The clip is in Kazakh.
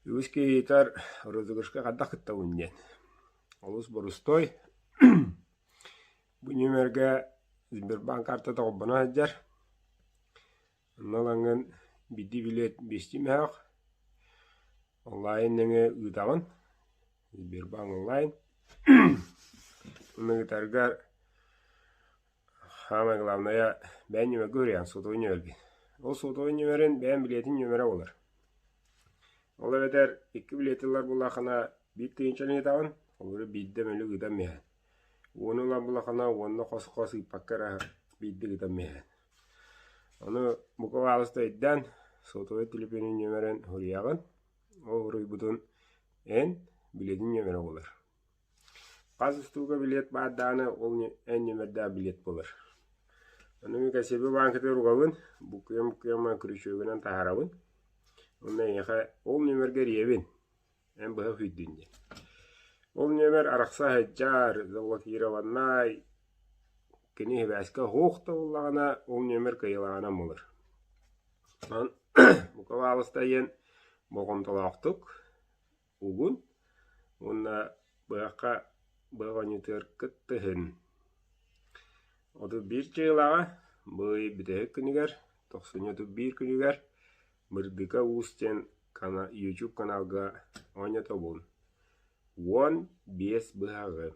Үске етар розыгрышка қадда қытта үннен. Олыс бұрыстой. Бұл нөмерге Сбербанк карта тоғыбына әджер. Налаңын бидді билет бесті мәғақ. Онлайн нәңе ұйтағын. Сбербанк онлайн. Оның ұтарғар хама главная бән нөмер көриян сотой нөмерге. Ол сотой нөмерін бән билетін нөмері олар. Олар әдер 2 билетілер бұлақына бит түйіншелін етағын, олары бидді мөлі ғыдан мейін. Оны олар бұлақына онына қосы-қосы паққара бидді ғыдан мейін. Оны бұқыва алысты әдден сотой телефонын нөмерін хұрияғын, ол ғырый бұтын ән билетін нөмері олар. Қаз ұстуға билет бадданы ол ән нөмерді билет болар. Оның кәсебі банкеті ұрғауын, бұқыям күрішігінен тағарауын. Онна яха ол нөмерге ревен. Ән бұға хүйдінде. Ол нөмер арақса хаджар, завлакированнай, кені бәскі хоқта олағана ол нөмер кайылағана молыр. Бұқыва алыста ен бұғымтылақтық, ұғын, онна бұғаққа бұғанетер күттіхін. Оды бір жайлаға, бұғай бітігі күнігер, 91 күнігер, Мырдыка устен YouTube каналга ойната бун. 15 бұғағы.